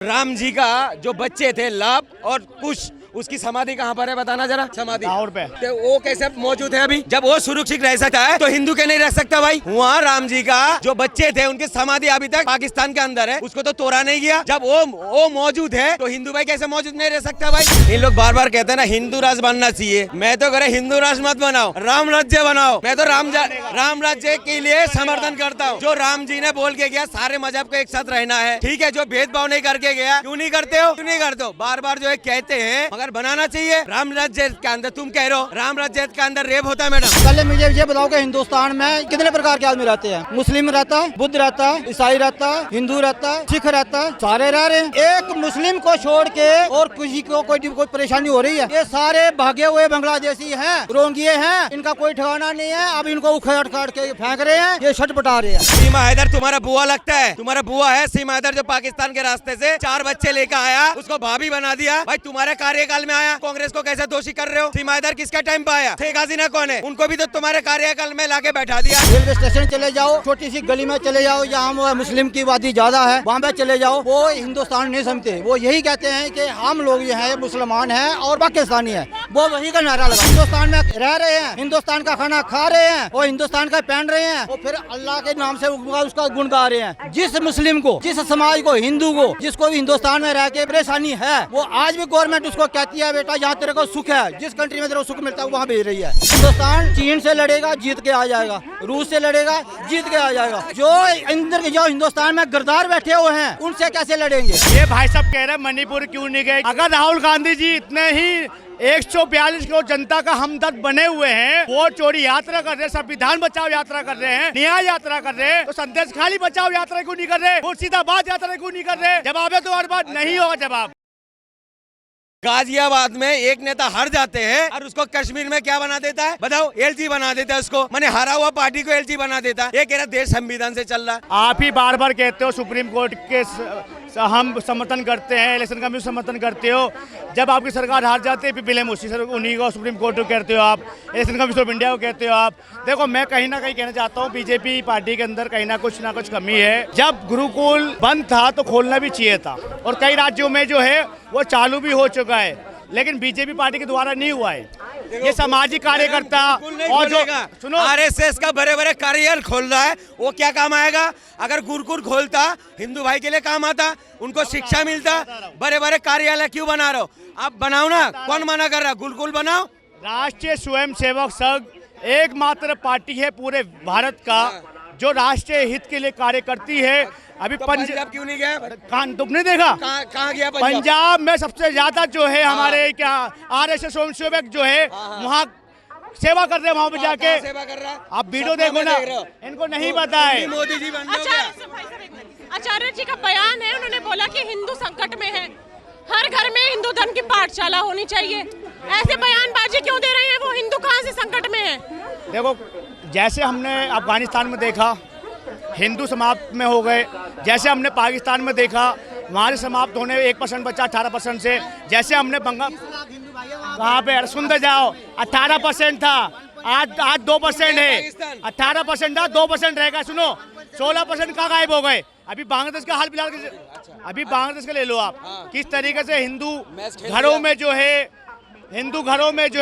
राम जी का जो बच्चे थे लाभ और कुश, उसकी समाधि कहाँ पर है बताना जरा। समाधि लाहौर पे। तो वो कैसे मौजूद है अभी? जब वो सुरक्षित रह सकता है तो हिंदू के नहीं रह सकता भाई। वहाँ राम जी का जो बच्चे थे उनकी समाधि अभी तक पाकिस्तान के अंदर है, उसको तो तोड़ा नहीं गया। जब वो मौजूद है तो हिंदू भाई कैसे मौजूद नहीं रह सकता भाई? इन लोग बार बार कहते हैं ना हिंदू राष्ट्र बनना चाहिए। मैं तो करे हिंदू राष्ट्र मत बनाओ, राम राज्य बनाओ। मैं तो राम राज्य के लिए समर्थन करता हूँ। जो राम जी ने बोल के गया सारे मजहब को एक साथ रहना है, ठीक है। जो भेदभाव नहीं करके गया, क्यों नहीं करते हो? क्यों नहीं करते हो? बार बार जो है कहते हैं, मगर बनाना चाहिए। राम राज्य के अंदर तुम कह रहे हो राम राज्य के अंदर रेप होता है मैडम। पहले मुझे ये बताओ कि हिंदुस्तान में कितने प्रकार के आदमी रहते हैं? मुस्लिम रहता है, बुद्ध रहता है, ईसाई रहता है, हिंदू रहता है, सिख रहता है, सारे रह रहे हैं। एक मुस्लिम को छोड़ के और किसी को कोई परेशानी हो रही है? ये सारे भागे हुए बांग्लादेशी हैं, रोंगिये हैं, इनका कोई ठिकाना नहीं है। अब इनको उखाड़ खाड़ के फेंक रहे हैं, ये छटपटा रहे हैं। सीमा हैदर तुम्हारा बुआ लगता है? तुम्हारा बुआ है सीमा हैदर, जो पाकिस्तान के रास्ते से 4 बच्चे लेकर आया, उसको भाभी बना दिया भाई। तुम्हारे कार्यकाल में आया, कांग्रेस को कैसे दोषी कर रहे हो? सीमा हैदर किसका टाइम पे आया? शेख हसीना कौन है? उनको भी तो तुम्हारे कार्यकाल में लाके बैठा दिया। रेलवे स्टेशन चले जाओ, छोटी सी गली में चले जाओ, जहाँ मुस्लिम की आबादी ज्यादा है, वहाँ पे चले जाओ, वो हिंदुस्तान नहीं समझते। वो यही कहते हैं कि हम लोग ये है मुसलमान हैं और पाकिस्तानी है। वो वही का नारा लगा। हिंदुस्तान में रह रहे हैं, हिंदुस्तान का खाना खा रहे हैं और हिंदुस्तान का पहन रहे हैं और फिर अल्लाह के नाम से उसका गुण गा रहे हैं। जिस मुस्लिम को, जिस समाज को, हिंदू को, जिसको भी हिंदुस्तान में रह के परेशानी है, वो आज भी गवर्नमेंट उसको कहती है बेटा यहाँ तेरे को सुख है, जिस कंट्री में तेरे को सुख मिलता है वहाँ भेज रही है। हिंदुस्तान चीन से लड़ेगा, जीत के आ जाएगा। रूस से लड़ेगा, जीत के आ जाएगा। जो अंदर जो हिंदुस्तान में गद्दार बैठे हुए हैं, उनसे कैसे लड़ेंगे? ये भाई साहब कह रहे हैं मणिपुर क्यों नहीं गए? अगर राहुल गांधी जी इतने ही 142 करोड़ जनता का हमदर्द बने हुए हैं, वोट चोरी यात्रा कर रहे हैं, संविधान बचाओ यात्रा कर रहे हैं, न्याय यात्रा कर रहे हैं, तो संदेश खाली बचाओ यात्रा क्यों नहीं कर रहे? मुर्शिदाबाद यात्रा क्यों नहीं कर रहे? जवाब है तो हर बात नहीं होगा जवाब। गाजियाबाद में एक नेता हार जाते हैं और उसको कश्मीर में क्या बना देता है बताओ? एलजी बना देता है उसको। मैंने हारा हुआ पार्टी को एलजी बना देता है। ये कह रहा देश संविधान से चल रहा है। आप ही बार बार कहते हो सुप्रीम कोर्ट के हम समर्थन करते हैं, इलेक्शन कमीशन समर्थन करते हो। जब आपकी सरकार हार जाती है फिर ब्लेम उन्हीं को, सुप्रीम कोर्ट को कहते हो आप, इलेक्शन कमीशन ऑफ इंडिया को कहते हो आप। देखो मैं कहीं ना कहीं कहना चाहता हूँ बीजेपी पार्टी के अंदर कहीं ना कुछ कमी है। जब गुरुकुल बंद था तो खोलना भी चाहिए था और कई राज्यों में जो है वो चालू भी हो चुका है, लेकिन बीजेपी पार्टी के द्वारा नहीं हुआ है। ये सामाजिक कार्यकर्ता और जो सुनो आरएसएस का बड़े बड़े कार्यालय खोल रहा है, वो क्या काम आएगा? अगर गुरुकुल खोलता हिंदू भाई के लिए काम आता, उनको शिक्षा मिलता। बड़े बड़े कार्यालय क्यों बना रहे हो? आप बनाओ ना, कौन मना कर रहा? गुरुकुल बनाओ। राष्ट्रीय स्वयंसेवक संघ एकमात्र पार्टी है पूरे भारत का जो राष्ट्रीय हित के लिए कार्य करती है। अभी तो पंजाब क्यों नहीं गया? तुमने देखा कहाँ गया पंजाब में सबसे ज्यादा जो है हमारे क्या आरएसएस स्वयंसेवक जो है वहाँ सेवा कर रहे हैं, वहाँ पे जाके सेवा कर रहा है। आप वीडियो देखो ना, इनको नहीं पता है। मोदी जी बन आचार्य जी का बयान है, उन्होंने बोला कि हिंदू संकट में है, हर घर में हिंदू धर्म की पाठशाला होनी चाहिए। ऐसे बयानबाजी क्यों दे रहे हैं? वो हिंदू कहाँ से संकट में है? देखो जैसे हमने अफगानिस्तान में देखा हिंदू समाप्त में हो गए, जैसे हमने पाकिस्तान में देखा वहाँ से समाप्त होने 1% बचा 18% से, जैसे हमने बंगाल कहाँ पे सुनते जाओ 18% था, आज 2% है। 18% था, 2% रहेगा। सुनो 16% कहाँ गायब हो गए? अभी बांग्लादेश का हाल फिलहाल अभी बांग्लादेश का ले लो आप, किस तरीके से हिंदू घरों में जो है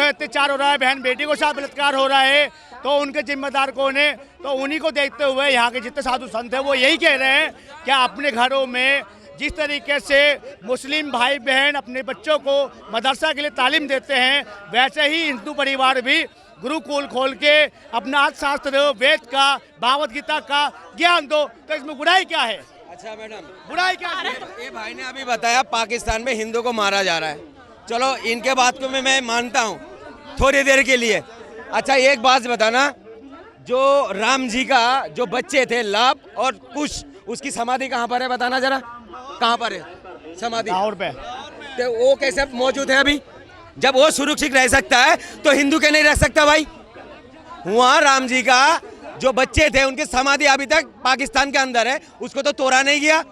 अत्याचार हो रहा है, बहन बेटी को साथ बलात्कार हो रहा है। तो उनके जिम्मेदार कौन है? तो उन्हीं को देखते हुए यहाँ के जितने साधु संत हैं वो यही कह रहे हैं कि अपने घरों में जिस तरीके से मुस्लिम भाई बहन अपने बच्चों को मदरसा के लिए तालीम देते हैं, वैसे ही हिंदू परिवार भी गुरुकुल खोल के अपना शास्त्र वेद का, भागवत गीता का ज्ञान दो। तो इसमें बुराई क्या है? अच्छा मैडम, बुराई क्या है? ये भाई ने अभी बताया पाकिस्तान में हिंदू को मारा जा रहा है। चलो इनके बात को मैं मानता हूँ थोड़ी देर के लिए। अच्छा एक बात बताना, जो राम जी का जो बच्चे थे लाभ और कुश, उसकी समाधि कहाँ पर है बताना जरा। कहाँ पर है समाधि? लाहौर पे। तो वो कैसे मौजूद है अभी? जब वो सुरक्षित रह सकता है तो हिंदू के नहीं रह सकता भाई। वहाँ राम जी का जो बच्चे थे उनकी समाधि अभी तक पाकिस्तान के अंदर है, उसको तो तोड़ा नहीं गया।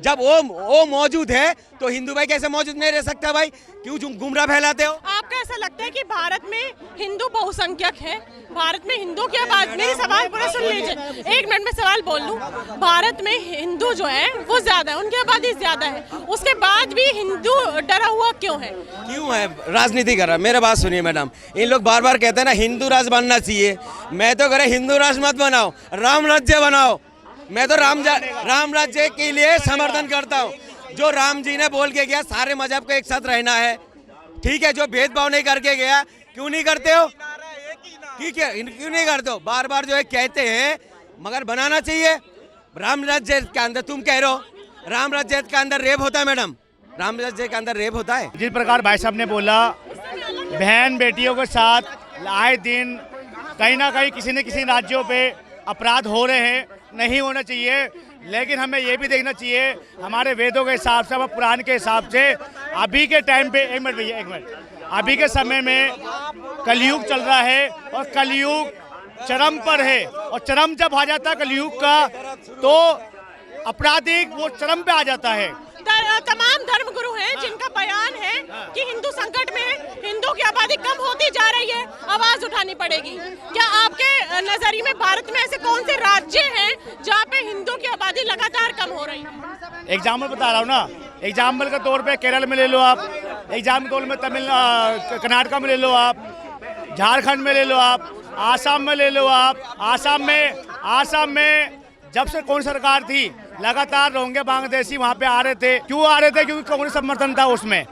जब वो मौजूद है तो हिंदू भाई कैसे मौजूद नहीं रह सकता भाई? क्यों गुमराह फैलाते हो? आपको ऐसा लगता है कि भारत में हिंदू बहुसंख्यक है? भारत में हिंदू की आबादी, मेरी सवाल पूरा सुन लीजिए, एक मिनट में सवाल बोल लूं। भारत में हिंदू जो है वो ज्यादा है, उनकी आबादी ज्यादा है, उसके बाद भी हिंदू डरा हुआ क्यों है? क्यों है? राजनीति कर रहा है। मेरा बात सुनिए मैडम, इन लोग बार बार कहते हैं ना हिंदू राष्ट्र बनना चाहिए। मैं तो कह रहा हिंदू राष्ट्र मत बनाओ, राम राज्य बनाओ। मैं तो राम राज्य के लिए समर्थन करता हूँ। जो राम जी ने बोल के गया सारे मजहब को एक साथ रहना है, ठीक है। जो भेदभाव नहीं करके गया, क्यों नहीं करते हो? ठीक है, क्यों नहीं करते हो? बार बार जो है कहते हैं, मगर बनाना चाहिए। राम राज्य के अंदर तुम कह रहे हो राम राज्य के अंदर रेप होता है मैडम, राम राज्य के अंदर रेप होता है। जिस प्रकार भाई साहब ने बोला, बहन बेटियों के साथ आए दिन कहीं ना कहीं किसी न किसी राज्यों पे अपराध हो रहे हैं, नहीं होना चाहिए। लेकिन हमें ये भी देखना चाहिए हमारे वेदों के हिसाब से, हमारे पुराण के हिसाब से अभी के टाइम पे, एक मिनट भैया एक मिनट, अभी के समय में कलयुग चल रहा है और कलयुग चरम पर है। और चरम जब आ जाता है कलयुग का तो आपराधिक वो चरम पे आ जाता है। तमाम धर्मगुरु हैं जिनका बयान है कि हिंदू संकट में है, हिंदू की आबादी कम होती जा रही है, आवाज उठानी पड़ेगी। क्या आपके नजरिए में भारत में ऐसे कौन से राज्य हैं जहाँ पे हिंदू की आबादी लगातार कम हो रही है? एग्जाम्पल बता रहा हूँ ना, एग्जाम्पल के तौर पे केरल में ले लो आप, एग्जाम्पल के तौर में कर्नाटका में ले लो आप, झारखंड में ले लो आप, आसाम में ले लो आप। आसाम में जब से कौन सरकार थी लगातार रोहिंग्या बांग्लादेशी वहाँ पे आ रहे थे। क्यों आ रहे थे? क्योंकि कांग्रेस समर्थन था उसमें।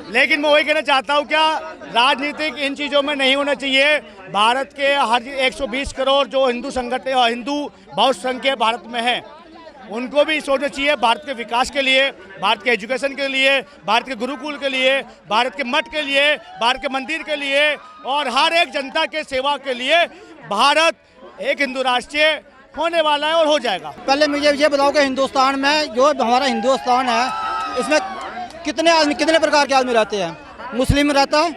लेकिन मैं वही कहना चाहता हूँ, क्या राजनीतिक इन चीज़ों में नहीं होना चाहिए? भारत के हर 120 करोड़ जो हिंदू संगठन, हिंदू बहुसंख्यक भारत में है, उनको भी सोचना चाहिए भारत के विकास के लिए, भारत के एजुकेशन के लिए, भारत के गुरुकुल के लिए, भारत के मठ के लिए, भारत के मंदिर के लिए और हर एक जनता के सेवा के लिए भारत एक हिंदू राष्ट्र होने वाला है और हो जाएगा। पहले मुझे ये बताओ कि हिंदुस्तान में जो हमारा हिंदुस्तान है, इसमें कितने आदमी, कितने प्रकार के आदमी रहते हैं? मुस्लिम रहता है,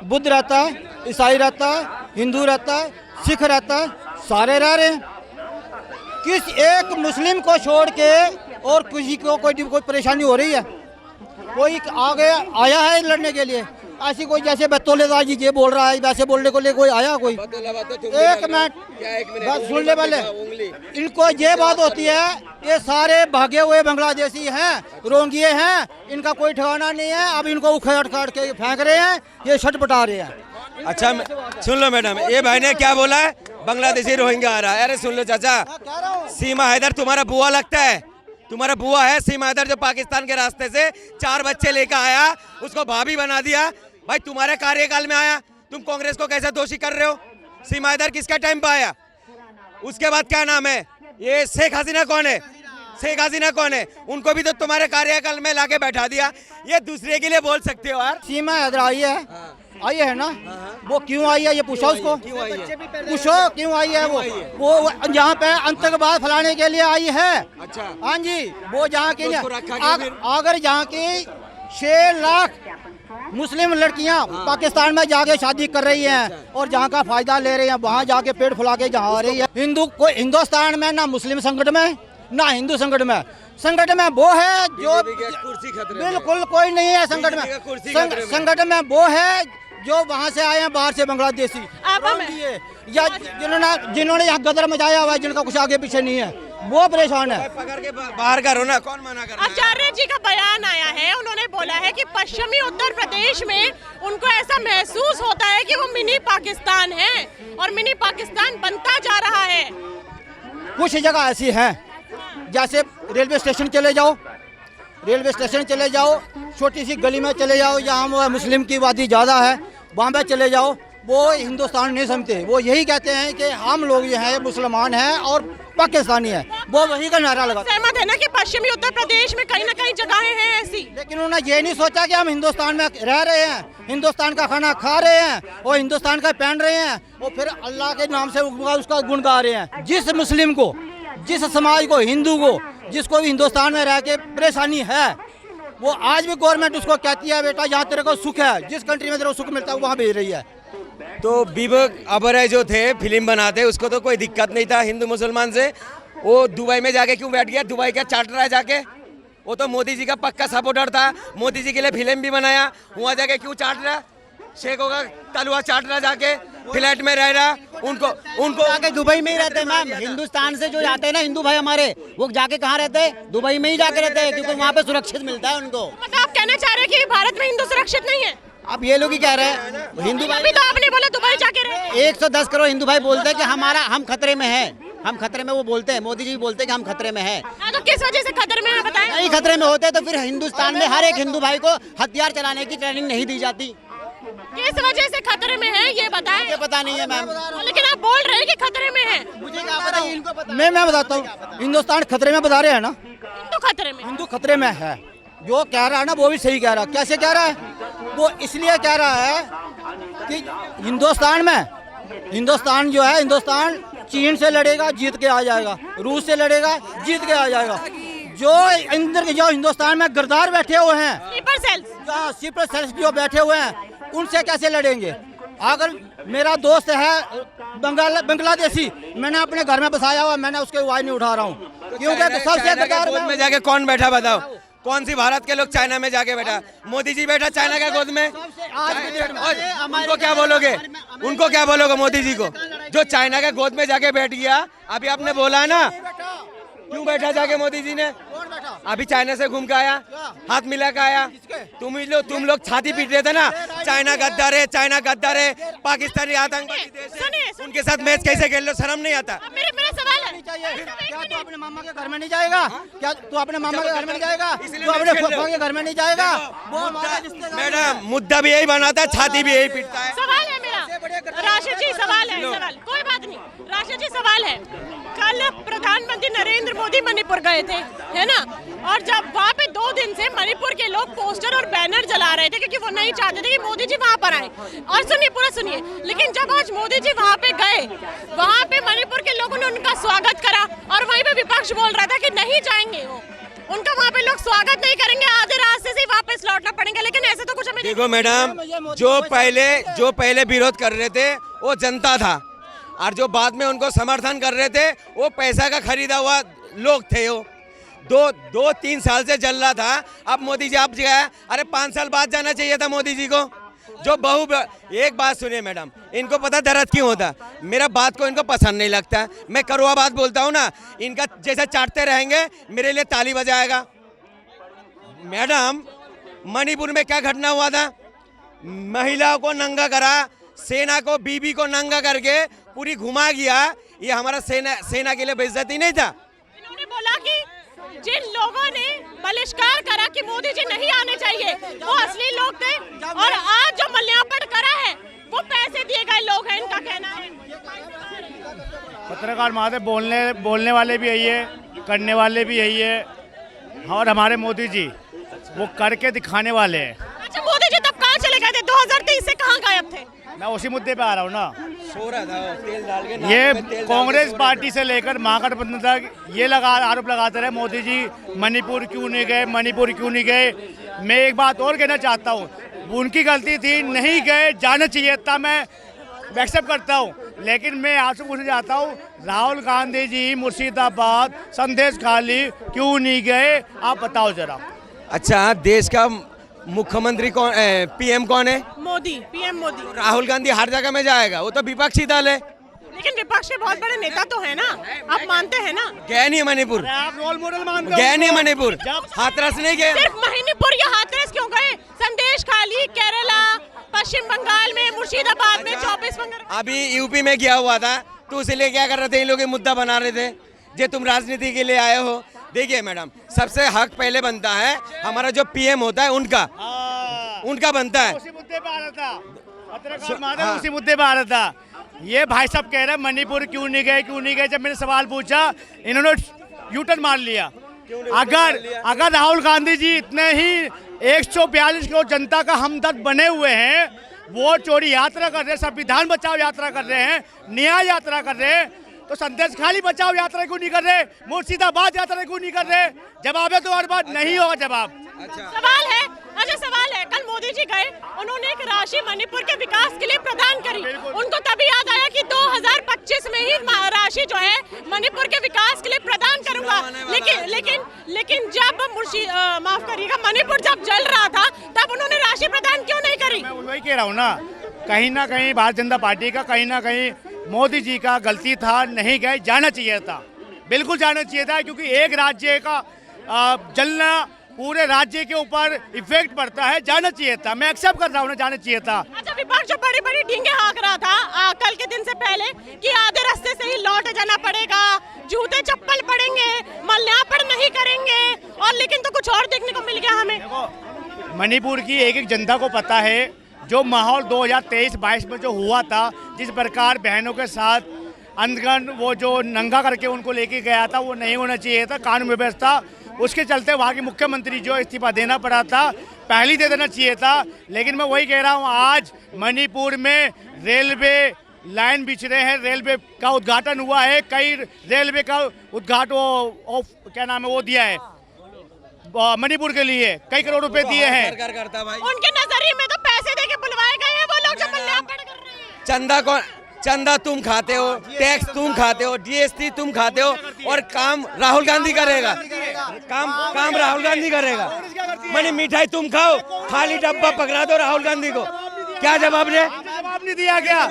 बुद्ध रहता है, ईसाई रहता है, हिंदू रहता है, सिख रहता है, सारे रह रहे हैं। किस एक मुस्लिम को छोड़ के और किसी को कोई परेशानी हो रही है? कोई आगे आया है लड़ने के लिए? ऐसी कोई जैसे बतौलेदार जी ये बोल रहा है वैसे बोलने को लिए कोई आया? कोई एक मिनट बस सुन ले पहले। इनको ये बात होती है, ये सारे भागे हुए बांग्लादेशी हैं, रोंगिये हैं, इनका कोई ठिकाना नहीं है। अब इनको उखाड़ खाड़ के फेंक रहे हैं, ये छटपटा रहे हैं। अच्छा सुन लो मैडम, ये भाई ने क्या बोला है? बांग्लादेशी रोहिंग्या आ रहा है। अरे सुन लो चाचा, सीमा हैदर तुम्हारा बुआ लगता है, तुम्हारा बुआ है सीमा हैदर, जो पाकिस्तान के रास्ते से 4 बच्चे लेकर आया, उसको भाभी बना दिया। भाई तुम्हारे कार्यकाल में आया, तुम कांग्रेस को कैसे दोषी कर रहे हो? सीमा हैदर किसका टाइम पे आया? उसके बाद क्या नाम है ये शेख हसीना कौन है? शेख हसीना कौन है? उनको भी तो तुम्हारे कार्यकाल में लाके बैठा दिया। ये दूसरे के लिए बोल सकते हो यार। सीमा हैदर आई है, आई है ना? वो क्यों आई है ये पूछो उसको, पूछो क्यों आई है? वो यहाँ पे आतंकवाद फैलाने के लिए आई है। अच्छा हाँ जी, वो जहाँ के लिए अगर जहाँ की 6 लाख मुस्लिम लड़कियां पाकिस्तान में जाके शादी कर रही हैं और जहाँ का फायदा ले रही हैं, वहाँ जाके पेट फुला के जहाँ आ रही है। हिंदुस्तान में ना मुस्लिम संगठन में ना हिंदू संगठन में, संगठन में वो है जो बिल्कुल कोई नहीं है। संगठन में वो है जो वहाँ से आए हैं बाहर से, बांग्लादेशी या जिन्होंने यहाँ गदर मचाया हुआ है, जिनका कुछ आगे पीछे नहीं है, वो परेशान है। पकड़ के बाहर करो ना, कौन मना कर रहा है? आचार्य जी का बयान आया है, उन्होंने बोला है कि पश्चिमी उत्तर प्रदेश में उनको ऐसा महसूस होता है कि वो मिनी पाकिस्तान है और मिनी पाकिस्तान बनता जा रहा है। कुछ जगह ऐसी हैं, जैसे रेलवे स्टेशन चले जाओ, रेलवे स्टेशन चले जाओ, छोटी सी गली में चले जाओ जहाँ मुस्लिम की आबादी ज़्यादा है, वहाँ पे चले जाओ, वो हिंदुस्तान नहीं समझते। वो यही कहते हैं कि हम लोग जो है मुसलमान हैं और पाकिस्तानी है, वो वही का नारा लगा। सहमत है ना कि पश्चिमी उत्तर प्रदेश में कहीं ना कहीं जगहें हैं ऐसी? लेकिन उन्होंने ये नहीं सोचा कि हम हिंदुस्तान में रह रहे हैं, हिंदुस्तान का खाना खा रहे हैं और हिंदुस्तान का पहन रहे हैं और फिर अल्लाह के नाम से उसका गुण गा रहे हैं। जिस मुस्लिम को, जिस समाज को, हिंदू को, जिसको भी हिंदुस्तान में रह के परेशानी है, वो आज भी गवर्नमेंट उसको कहती है बेटा यहाँ तेरे को सुख है, जिस कंट्री में तेरे को सुख मिलता है वहाँ भेज रही है। तो विवेक ओबेरॉय जो थे फिल्म बनाते, उसको तो कोई दिक्कत नहीं था हिंदू मुसलमान से। वो दुबई में जाके क्यों बैठ गया? दुबई का चार्टर है जाके, वो तो मोदी जी का पक्का सपोर्टर था, मोदी जी के लिए फिल्म भी बनाया। वहाँ जाके क्यों चाट रहा, शेखों का तलवा चाट रहा, जाके फ्लैट में रह रहा। उनको जाके दुबई में ही रहते हैं मैम। हिंदुस्तान से जो जाते हैं ना हिंदू भाई हमारे, वो जाके कहाँ रहते हैं? दुबई में ही जाके रहते हैं, क्योंकि वहाँ पे सुरक्षित मिलता है उनको। मतलब आप कहना चाह रहे हैं कि भारत में हिंदू सुरक्षित नहीं है? अब ये लोग ही कह रहे हैं हिंदू भाई। अभी तो आपने बोला दुबई जाके रहे। 110 करोड़ हिंदू भाई बोलते हैं कि हम खतरे में हैं, हम खतरे में। वो बोलते हैं, मोदी जी बोलते हैं कि हम खतरे में हैं। हाँ, तो किस वजह से खतरे में है बताएं? नहीं खतरे में होते तो फिर हिंदुस्तान में हर एक हिंदू भाई को हथियार चलाने की ट्रेनिंग नहीं दी जाती। किस वजह से खतरे में है ये बताएं? मुझे पता नहीं है मैम। लेकिन आप बोल रहे हैं कि खतरे में है। मुझे क्या पता, इनको पता। मैं बताता हूँ, हिंदुस्तान खतरे में बता रहे हैं ना, हिंदू खतरे में। हिंदू खतरे में है। जो कह रहा है ना वो भी सही कह रहा है। कैसे कह रहा है? वो इसलिए कह रहा है कि हिंदुस्तान जो है, हिंदुस्तान चीन से लड़ेगा जीत के आ जाएगा, रूस से लड़ेगा जीत के आ जाएगा। जो हिंदुस्तान में गद्दार बैठे हुए हैं, स्लीपर सेल्स जो बैठे हुए हैं, उनसे कैसे लड़ेंगे? अगर मेरा दोस्त है बांग्लादेशी, मैंने अपने घर में बसाया हुआ, मैंने उसकी आवाज नहीं उठा रहा हूँ, क्योंकि सबसे गद्दार गोद में जाके कौन बैठा बताओ? कौन सी भारत के लोग चाइना में जाके बैठा? मोदी जी बैठा चाइना के गोद में। उनको क्या बोलोगे? उनको क्या बोलोगे मोदी जी को, जो चाइना के गोद में जाके बैठ गया? अभी आपने बोला ना, क्यों बैठा जाके मोदी जी ने? अभी चाइना से घूम के आया, हाथ मिला के आया। तुम लोग छाती पीट रहे थे ना, चाइना गद्दार है, चाइना गद्दार है, पाकिस्तानी आतंकवादी देश है। उनके साथ मैच कैसे खेल लो? शर्म नहीं आता? मेरा सवाल है, क्या तू अपने मामा के घर में नहीं जाएगा? क्या तू अपने मामा के घर में नहीं जाएगा? तू अपने फूफा के घर में नहीं जाएगा? मैडम, मुद्दा भी यही बनाता है, छाती भी यही पीटता है। सवाल है मेरा, राशिद जी सवाल है, सवाल कोई बात नहीं। राशिद जी सवाल है, कल प्रधानमंत्री नरेंद्र मोदी मणिपुर गए थे, है ना? और जब वहाँ पे 2 दिन से मणिपुर के लोग पोस्टर और बैनर जला रहे थे क्योंकि वो नहीं चाहते थे कि मोदी जी वहाँ पर आए। और सुनिए, पूरा सुनिए, लेकिन जब आज मोदी जी वहाँ पे गए, वहाँ पे मणिपुर के लोगों ने उनका स्वागत करा और वहीं पे विपक्ष बोल रहा था कि नहीं जाएंगे वो, उनका वहाँ पे लोग स्वागत नहीं करेंगे, आधे रास्ते से वापस लौटना पड़ेगा। लेकिन ऐसे तो कुछ हमें देखो मैडम, जो पहले विरोध कर रहे थे वो जनता था, और जो बाद में उनको समर्थन कर रहे थे वो पैसा का खरीदा हुआ लोग थे। वो 2-3 साल से चल रहा था। अब मोदी जी आप गया, अरे 5 साल बाद जाना चाहिए था मोदी जी को। जो एक बात सुनिए मैडम, इनको पता दर्द क्यों होता? मेरा बात को इनको पसंद नहीं लगता। मैं कड़वा बात बोलता हूँ ना, इनका जैसा चाटते रहेंगे मेरे लिए ताली बजाएगा। मैडम, मणिपुर में क्या घटना हुआ था? महिलाओं को नंगा करा, सेना को, बीबी को नंगा करके पूरी घुमा गया। ये हमारा सेना के लिए बेइज्जती नहीं था? इन्होंने बोला कि जिन लोगों ने बहिष्कार करा कि मोदी जी नहीं आने चाहिए, वो असली लोग थे, और आज जो मल्यार्पण करा है वो पैसे दिए गए लोग हैं, इनका कहना है। पत्रकार महोदय, बोलने वाले भी यही है, करने वाले भी यही है, और हमारे मोदी जी वो करके दिखाने वाले हैं। अच्छा, मोदी जी तब कहाँ चले गए थे? 2023 से कहाँ गायब थे? मैं उसी मुद्दे पे आ रहा हूँ ना। सो रहा था, तेल डाल के, ये कांग्रेस पार्टी से लेकर महागठबंधन तक ये आरोप लगाते रहे, मोदी जी मणिपुर क्यों नहीं गए, मणिपुर क्यों नहीं गए। मैं एक बात और कहना चाहता हूँ, उनकी गलती थी, नहीं गए, जाना चाहिए था, मैं एक्सेप्ट करता हूँ। लेकिन मैं आपसे पूछना चाहता हूँ, राहुल गांधी जी मुर्शिदाबाद, संदेश खाली क्यों नहीं गए? आप बताओ जरा। अच्छा, देश का मुख्यमंत्री कौन, पीएम कौन है? मोदी, पीएम मोदी। राहुल गांधी हर जगह में जाएगा, वो तो विपक्षी दल है। लेकिन विपक्ष के बहुत बड़े नेता तो है ना, आप मानते हैं ना? गए नहीं मणिपुर, आप रोल मॉडल मानते हो? गए नहीं मणिपुर, हाथरस नहीं गए। सिर्फ मणिपुर या हाथरस क्यों गए? संदेश खाली, केरला, पश्चिम बंगाल में, मुर्शिदाबाद में, 24 बंगाल। अभी यूपी में गया हुआ था, तो इसलिए क्या कर रहे थे, इन लोग ये मुद्दा बना रहे थे, जे तुम राजनीति के लिए आए हो। देखिए मैडम, सबसे हक पहले बनता है हमारा जो पीएम होता है उनका बनता है। उसी मुद्दे पे आ रहा था, पत्रकार महोदय, उसी मुद्दे पे आ रहा था। ये भाई साहब कह रहे हैं मणिपुर क्यों नहीं गए। जब मैंने सवाल पूछा, इन्होंने यूटर्न मार लिया। अगर राहुल गांधी जी इतने ही 142 करोड़ जनता का हमदर्द बने हुए हैं, वो चोरी यात्रा कर रहे हैं, संविधान बचाओ यात्रा कर रहे हैं, न्याय यात्रा कर रहे हैं, तो संदेश खाली बचाओ यात्रा क्यों नहीं कर रहे? मुर्शिदाबाद यात्रा क्यों नहीं कर रहे? जवाब है तो हर बात नहीं होगा जवाब। सवाल है अच्छा सवाल है, कल मोदी जी गए, उन्होंने एक राशि मणिपुर के विकास के लिए प्रदान करी, उनको तभी याद आया कि 2025 में ही राशि जो है मणिपुर के विकास के लिए प्रदान करूंगा। लेकिन जब माफ करिएगा, मणिपुर जब जल रहा था तब उन्होंने राशि प्रदान क्यों नहीं करी? मैं वही कह रहा हूँ ना कहीं भारतीय जनता पार्टी का कहीं ना कहीं मोदी जी का गलती था, नहीं गए, जाना चाहिए था, बिल्कुल जाना चाहिए था, क्योंकि एक राज्य का जलना पूरे राज्य के ऊपर इफेक्ट पड़ता है, जाना चाहिए था। मैं एक्सेप्ट कर रहा हूँ ना, जाना चाहिए था। अच्छा, विपक्ष जो बड़ी बड़ी डींगे हाँक रहा था कल के दिन से पहले कि आधे रास्ते से ही लौट जाना पड़ेगा, जूते चप्पल पड़ेंगे, मल्यार्पण नहीं करेंगे, और लेकिन तो कुछ और देखने को मिल गया हमें। देखो, मणिपुर की एक जनता को पता है जो माहौल 2023-22 में जो हुआ था, जिस प्रकार बहनों के साथ अंधगन वो जो नंगा करके उनको लेके गया था, वो नहीं होना चाहिए था। कानून व्यवस्था, उसके चलते वहाँ के मुख्यमंत्री जो इस्तीफा देना पड़ा था, पहले ही दे देना चाहिए था। लेकिन मैं वही कह रहा हूँ, आज मणिपुर में रेलवे लाइन बिछ रहे हैं, रेलवे का उद्घाटन हुआ है, कई रेलवे का उद्घाटन क्या नाम है वो दिया है मणिपुर के लिए, कई करोड़ रुपए दिए हैं। उनके नजरिए में तो पैसे देके बुलवाए गए हैं वो लोग जो मल्यार्पण कर रहे हैं। चंदा कौन? चंदा तुम खाते हो, टैक्स तुम खाते हो, जीएसटी तुम खाते हो, और काम राहुल गांधी करेगा। काम राहुल गांधी करेगा। मैंने मिठाई तुम खाओ, खाली डब्बा पकड़ा दो राहुल गांधी को। क्या जवाब दे? जवाब नहीं दिया गया।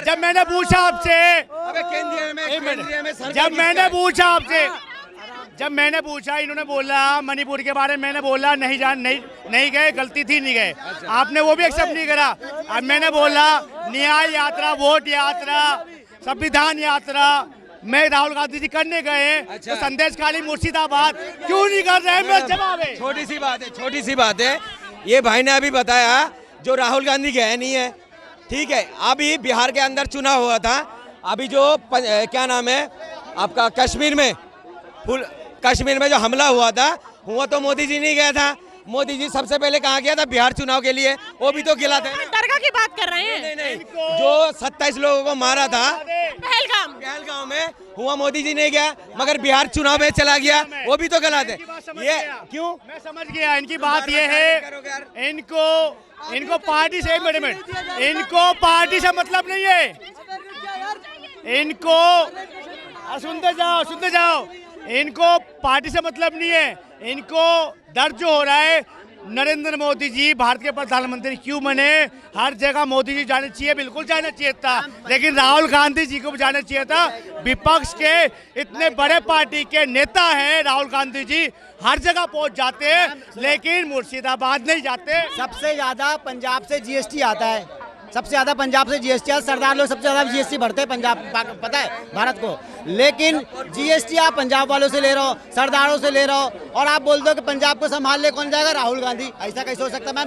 जब मैंने पूछा आपसे, जब मैंने पूछा इन्होंने बोला मणिपुर के बारे में, मैंने बोला नहीं गए, गलती थी, नहीं गए। आपने वो भी एक्सेप्ट नहीं करा। अब मैंने बोला न्याय यात्रा, वोट यात्रा, संविधान यात्रा में राहुल गांधी जी करने गए, तो संदेश खाली मुर्शिदाबाद क्यों नहीं कर रहे हैं? मेरा जवाब है, छोटी सी बात है। ये भाई ने अभी बताया जो राहुल गांधी गए नहीं है, ठीक है। अभी बिहार के अंदर चुनाव हुआ था, अभी जो क्या नाम है आपका कश्मीर में जो हमला हुआ तो मोदी जी नहीं गया था। मोदी जी सबसे पहले कहाँ गया था? बिहार चुनाव के लिए, वो भी तो गिला था। दरगाह की बात कर रहे हैं? नहीं, जो 27 लोगों को मारा था पहलगाम में हुआ, मोदी जी नहीं गया, मगर बिहार चुनाव में चला गया, वो भी तो गलत है। ये क्यों? मैं समझ गया। इनकी बात ये है, इनको पार्टी से इनको पार्टी से मतलब नहीं है। इनको सुनते जाओ, इनको पार्टी से मतलब नहीं है। इनको दर्द जो हो रहा है, नरेंद्र मोदी जी भारत के प्रधानमंत्री क्यों बने, हर जगह मोदी जी जाना चाहिए, बिल्कुल जाना चाहिए था, लेकिन राहुल गांधी जी को भी जाना चाहिए था। विपक्ष के इतने बड़े पार्टी के नेता हैं राहुल गांधी जी, हर जगह पहुंच जाते हैं, लेकिन मुर्शिदाबाद नहीं जाते। सबसे ज्यादा पंजाब से जीएसटी आता है, सबसे ज्यादा पंजाब से जीएसटी आता है। सरदार लोग सबसे ज्यादा जीएसटी भरते हैं पंजाब, पता है भारत को। लेकिन जीएसटी आप पंजाब वालों से ले रहे हो, सरदारों से ले रहे हो, और आप बोलते हो कि पंजाब को संभाल ले कौन जाएगा? राहुल गांधी। ऐसा कैसे हो सकता है?